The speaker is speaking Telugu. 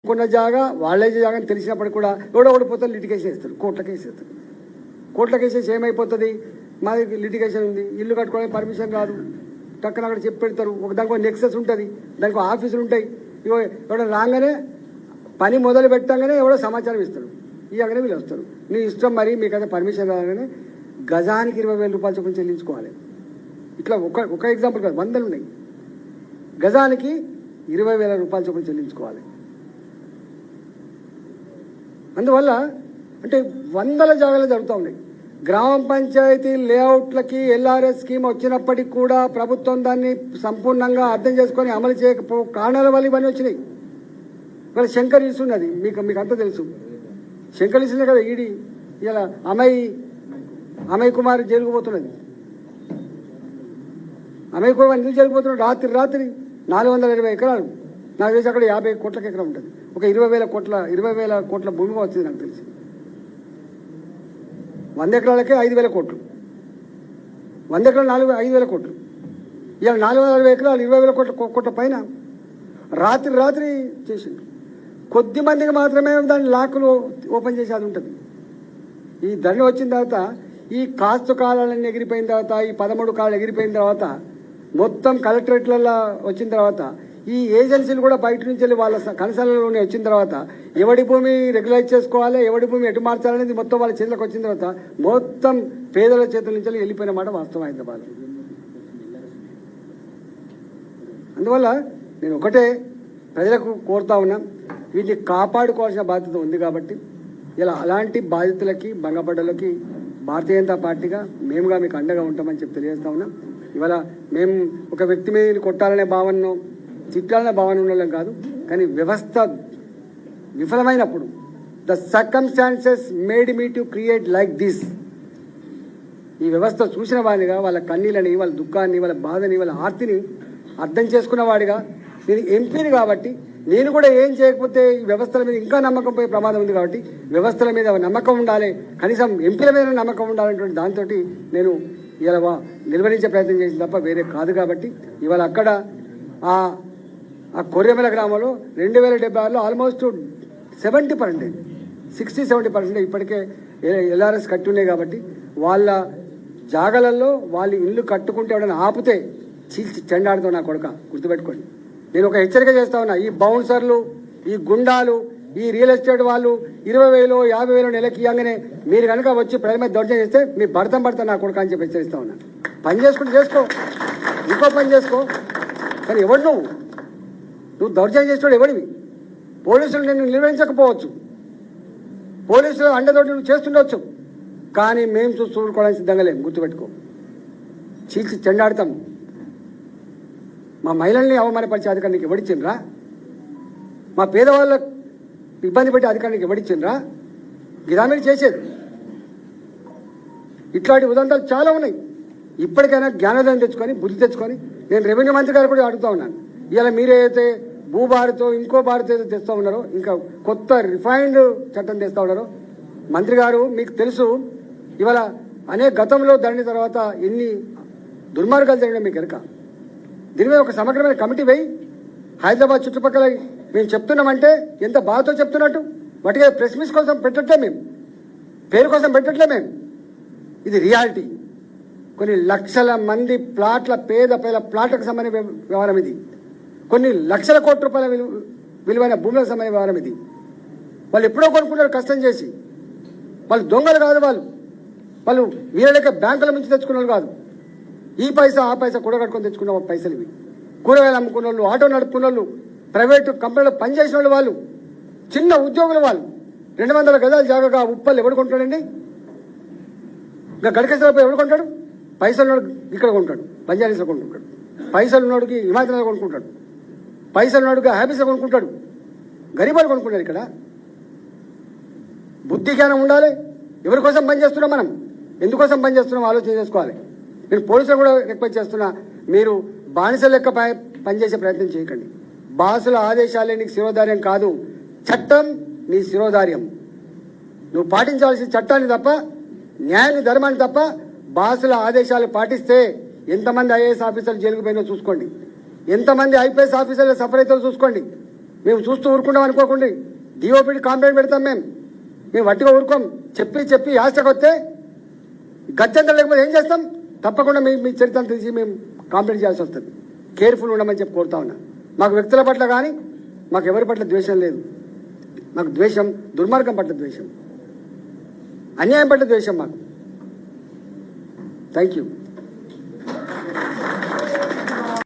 కొన్న జాగా వాళ్ళే జాగా అని తెలిసినప్పటికీ కూడా ఎవడో ఓడిపోతారు, లిటిగేషన్ వేస్తారు, కోర్టుల కేసు వేస్తారు. కోర్టుల కేసు వేసి ఏమైపోతుంది, మాది లిటిగేషన్ ఉంది, ఇల్లు కట్టుకోవడానికి పర్మిషన్ రాదు, టక్కన అక్కడ చెప్పి పెడతారు. దానికి నెక్సెస్ ఉంటుంది, దానికి ఆఫీసులు ఉంటాయి. ఇవో ఎవడో రాగానే పని మొదలు పెట్టగానే ఎవడో సమాచారం ఇస్తాడు, ఇవ్వగానే వీళ్ళు వస్తారు. నీ ఇష్టం, మరి మీకైతే పర్మిషన్ రాగానే గజానికి 20,000 రూపాయలు చొప్పున చెల్లించుకోవాలి. ఇట్లా ఒక ఎగ్జాంపుల్ కాదు, వందలు ఉన్నాయి. గజానికి 20,000 రూపాయలు చొప్పున చెల్లించుకోవాలి. అందువల్ల అంటే వందల జాగాలు జరుగుతూ ఉన్నాయి. గ్రామ పంచాయతీ లేఅవుట్లకి LRS స్కీమ్ వచ్చినప్పటికీ కూడా ప్రభుత్వం దాన్ని సంపూర్ణంగా అర్థం చేసుకొని అమలు చేయకపో కారణాల వల్ల ఇవన్నీ వచ్చినాయి. ఇవాళ శంకర్ ఇస్తున్నది మీకు అంతా తెలుసు. శంకర్ ఇస్తుంది కదా ఈడీ ఇలా అమయ్ కుమార్ జైలుకు పోతున్నది. అమయ్ కుమార్ ఎందుకు జైలుకు పోతున్నాడు? రాత్రి 420 ఎకరాలు, నాకు తెలిసి అక్కడ 50 కోట్లకు ఎకరం ఉంటుంది. ఒక 20,000 కోట్ల భూమి వచ్చింది నాకు తెలిసి. 100 ఎకరాలకే 5,000 కోట్లు, 100 ఎకరాలు 5,000 కోట్లు. ఇవాళ 460 ఎకరాలు 20,000 కోట్ల పైన రాత్రి చేసిండు. కొద్ది మందికి మాత్రమే దాని లాకులు ఓపెన్ చేసి అది ఉంటుంది. ఈ ధరణ వచ్చిన తర్వాత, ఈ కాస్తు కాలాలన్నీ ఎగిరిపోయిన తర్వాత, ఈ 13 కాలాలు ఎగిరిపోయిన తర్వాత, మొత్తం కలెక్టరేట్లలో వచ్చిన తర్వాత, ఈ ఏజెన్సీలు కూడా బయట నుంచి వెళ్ళి వాళ్ళ కనసాలలోనే వచ్చిన తర్వాత, ఎవడి భూమి రెగ్యులైజ్ చేసుకోవాలి, ఎవడి భూమి ఎటు మార్చాలనేది మొత్తం వాళ్ళ చేతులకు వచ్చిన తర్వాత మొత్తం పేదల చేతుల నుంచి వెళ్ళిపోయిన మాట వాస్తవం హైదరాబాద్. అందువల్ల నేను ఒకటే ప్రజలకు కోరుతా ఉన్నా, వీటిని కాపాడుకోవాల్సిన బాధ్యత ఉంది. కాబట్టి ఇలా అలాంటి బాధితులకి, భంగపడ్డలకి భారతీయ జనతా పార్టీగా మేముగా మీకు అండగా ఉంటామని చెప్పి తెలియజేస్తా ఉన్నాం. ఇవాళ మేము ఒక వ్యక్తి మీద కొట్టాలనే భావనను, తిట్టాలనే భావన ఉండడం కాదు, కానీ వ్యవస్థ విఫలమైనప్పుడు the circumstances made me to create like this. ఈ వ్యవస్థ చూసిన వాడిగా, వాళ్ళ కన్నీళ్ళని, వాళ్ళ దుఃఖాన్ని, వాళ్ళ బాధని, వాళ్ళ ఆర్తిని అర్థం చేసుకున్న వాడిగా, నేను ఎంపీని కాబట్టి నేను కూడా ఏం చేయకపోతే ఈ వ్యవస్థల మీద ఇంకా నమ్మకం పోయే ప్రమాదం ఉంది. కాబట్టి వ్యవస్థల మీద నమ్మకం ఉండాలి, కనీసం ఎంపీల మీద నమ్మకం ఉండాలనేటువంటి దాంతో నేను ఇలా నిర్వహించే ప్రయత్నం చేసిన తప్ప వేరే కాదు. కాబట్టి ఇవాళ అక్కడ ఆ కొర్రెమల గ్రామంలో 2076లో ఆల్మోస్ట్ 70%, 60-70% ఇప్పటికే LRS కట్టి ఉన్నాయి. కాబట్టి వాళ్ళ జాగలలో వాళ్ళు ఇల్లు కట్టుకుంటే ఎవడైనా ఆపితే చీల్చి చెండాడుతాం నా కొడుక, గుర్తుపెట్టుకోండి. నేను ఒక హెచ్చరిక చేస్తా ఉన్నా, ఈ బౌన్సర్లు, ఈ గుండాలు, ఈ రియల్ ఎస్టేట్ వాళ్ళు 20,000, 50,000 నెలకి ఇవ్వగానే మీరు కనుక వచ్చి ప్రజల మీద దౌర్జన్యం చేస్తే మీ భర్త నా కొడుకు అని చెప్పి హెచ్చరిస్తా ఉన్నా. పని చేసుకుంటూ చేసుకో, ఇంకో పని చేసుకో, కానీ ఎవడు నువ్వు దౌర్జన్యం చేసేవాడు ఎవడివి? పోలీసులు నిన్ను నిర్వహించకపోవచ్చు, పోలీసులు అండతోటి నువ్వు చేస్తుండవచ్చు, కానీ మేము చూసుకోవడానికి సిద్ధంగా లేము, గుర్తుపెట్టుకో. చీల్చి చెండాడతాం. మా మహిళల్ని అవమానపరిచే అధికారానికి ఎవడిచ్చిండ్రా? మా పేదవాళ్ళకు ఇబ్బంది పెట్టే అధికారానికి ఎవడిచ్చిండ్రా? గిదామని చేసేది. ఇట్లాంటి ఉదంతాలు చాలా ఉన్నాయి. ఇప్పటికైనా జ్ఞానోదయం తెచ్చుకొని, బుద్ధి తెచ్చుకొని, నేను రెవెన్యూ మంత్రి గారు కూడా అడుగుతా ఉన్నాను, ఇలా మీరైతే భూభారతో ఇంకో భారత ఏదో తెస్తూ ఉన్నారో, ఇంకా కొత్త రిఫైన్డ్ చట్టం తెస్తూ ఉన్నారో, మంత్రి గారు మీకు తెలుసు, ఇవాళ అనేక గతంలో ధరణి తర్వాత ఎన్ని దుర్మార్గాలు జరిగినా మీకు ఎరక. దీని మీద ఒక సమగ్రమైన కమిటీ వేయి. హైదరాబాద్ చుట్టుపక్కల మేము చెప్తున్నామంటే ఎంత బాధతో చెప్తున్నట్టు, వాటికి ప్రెస్ మీట్ కోసం పెట్టట్లే, మేము పేరు కోసం పెట్టట్లే, మేము ఇది రియాలిటీ. కొన్ని లక్షల మంది పేద ప్లాట్లకు సంబంధించిన వ్యవహారం ఇది. కొన్ని లక్షల కోట్ల రూపాయల విలువైన భూములకు సంబంధించిన వ్యవహారం ఇది. వాళ్ళు ఎప్పుడో కొనుక్కుంటారు కష్టం చేసి. వాళ్ళు దొంగలు కాదు, వాళ్ళు వీళ్ళ బ్యాంకుల నుంచి తెచ్చుకున్న వాళ్ళు కాదు. ఈ పైసా ఆ పైసా కూడగట్టుకొని తెచ్చుకున్న పైసలు ఇవి. కూరగాయలు అమ్ముకున్న వాళ్ళు, ఆటో నడుపుకున్న వాళ్ళు, ప్రైవేటు కంపెనీలో పనిచేసిన వాళ్ళు, చిన్న ఉద్యోగులు వాళ్ళు. 200 గజాల జాగాగా ఉప్పలు ఎవడు కొంటాడండి? ఇంకా గడికేశ్వరరావు ఎవడు కొంటాడు? పైసలు ఉన్నాడు ఇక్కడ కొంటాడు, బంజారీస్లో కొనుక్కుంటాడు. పైసలు ఉన్నోడికి హిమాచల్లో కొనుక్కుంటాడు, పైసలు ఉన్నోడికి హ్యాబీస్లో కొనుక్కుంటాడు. గరీబాలు కొనుక్కుంటారు. ఇక్కడ బుద్ధి జ్ఞానం ఉండాలి. ఎవరి కోసం పనిచేస్తున్నాం, మనం ఎందుకోసం పనిచేస్తున్నాం ఆలోచన చేసుకోవాలి. నేను పోలీసులు కూడా రిక్వెస్ట్ చేస్తున్నా, మీరు బానిస లెక్క పనిచేసే ప్రయత్నం చేయకండి. బాసుల ఆదేశాలే నీకు శిరోధార్యం కాదు, చట్టం నీ శిరోధార్యం. నువ్వు పాటించాల్సిన చట్టాన్ని తప్ప, న్యాయాన్ని, ధర్మాన్ని తప్ప బాసుల ఆదేశాలు పాటిస్తే ఎంతమంది IAS ఆఫీసర్లు జైలుకు పోయినా చూసుకోండి, ఎంతమంది IPS ఆఫీసర్లు సఫర్ అవుతారో చూసుకోండి. మేము చూస్తూ ఊరుకుంటాం అనుకోకండి. డిఓపిడి కాంప్లైంట్ పెడతాం. మేము వట్టిగా ఊరుకోం. చెప్పి ఆశకు వస్తే గత్యంతరం లేకపోతే ఏం చేస్తాం? తప్పకుండా మీ చరిత్రను తెలిసి మేము కాంప్లైంట్ చేయాల్సి వస్తుంది. కేర్ఫుల్ ఉండమని చెప్పి కోరుతా ఉన్నా. మాకు వ్యక్తుల పట్ల కానీ మాకు ఎవరి పట్ల ద్వేషం లేదు. మాకు ద్వేషం దుర్మార్గం పట్ల ద్వేషం, అన్యాయం పట్ల ద్వేషం మాకు. Thank you.